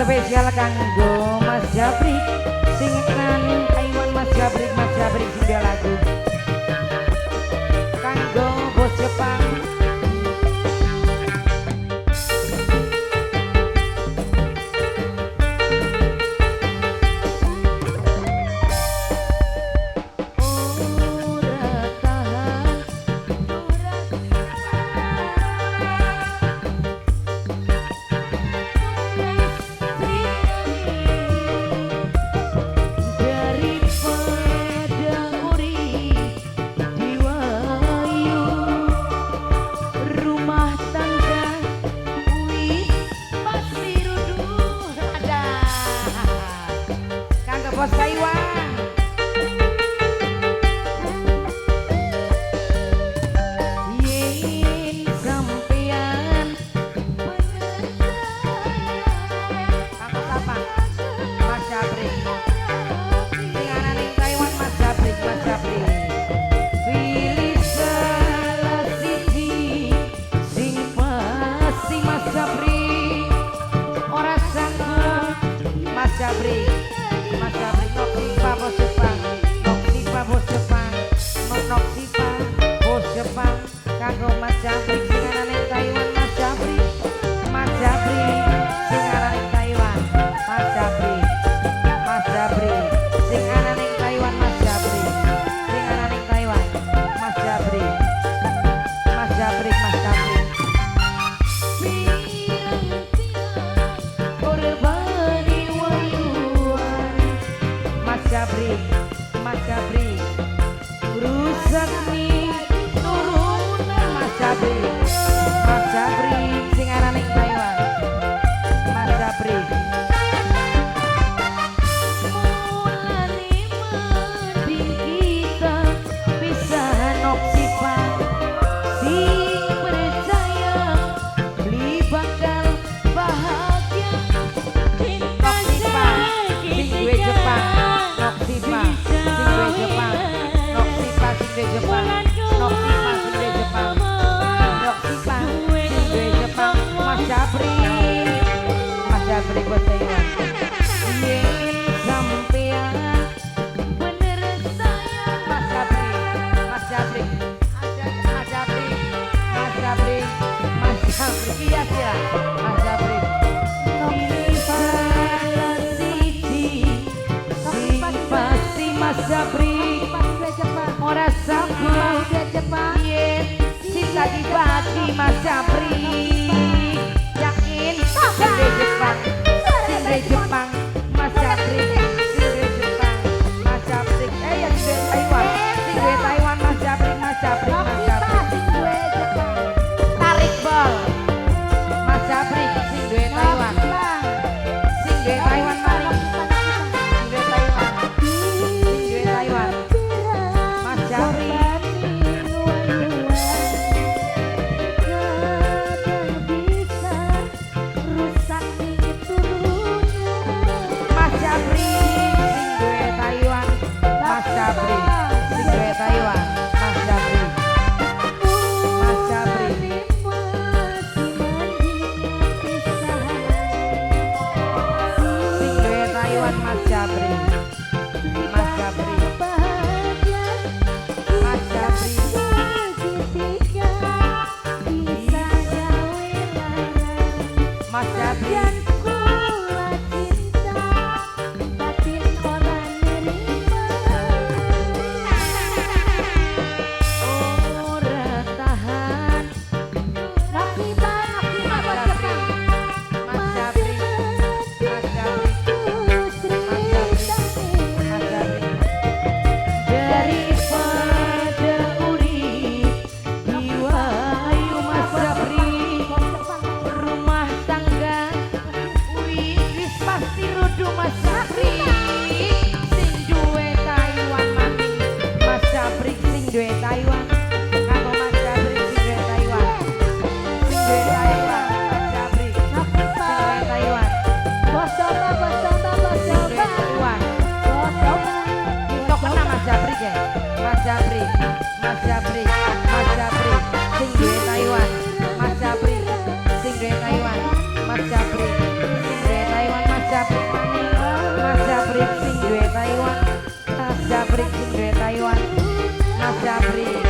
Spesial kanggo Mas Jabrik sing nang Taiwan. Mas Jabrik sing dia lagu kanggo bos Jepang. Bos Taiwan yen sampean aku sapa Mas Jabrik sing ana ning Taiwan. Mas Jabrik pilih salah siji sing pasti. Mas Jabrik ora sanggup. Mas Jabrik Noksipa bos Jepang, Noksipa bos Jepang, Noksipa bos Jepang kanggo Mas Jabrik sing ana ning Taiwan. Mas Jabrik sing ana ning Taiwan. Mas Jabrik sing ana ning Taiwan. Mas Jabrik sing ana ning Taiwan. Mas Jabrik Mas Jabrik rusak nih turunan. Mas Jabrik sing ana ning Taiwan. Mas Jabrik mulane mending kita bisa Noksipa sing percaya beli bakal bahagia. Noksipa sing duwe Jepang. Noksipa sing duwe Jepang. Noksipa sing duwe Jepang. Noksipa sing duwe Jepang. Noksipa sing duwe Jepang. Mas Jabrik bos Taiwan. Yen sampean bener sayang. Mas Jabrik iya sira. Mas Jabrik pilih salah siji sing pasti. Mas Jabrik ora sanggup yen sisa dibagi. Mas Jabrik yakin sing duwe Jepang. Mas Jabrik sing duwe Jepang. Mas Jabrik ya sing duwe Taiwan. Sing duwe Taiwan. Mas Jabrik sing duwe Jepang. Tarik bol. Mas Jabrik sing duwe Taiwan. Sing duwe Taiwan maning. Sing duwe Taiwan. Mas Jabrik Japri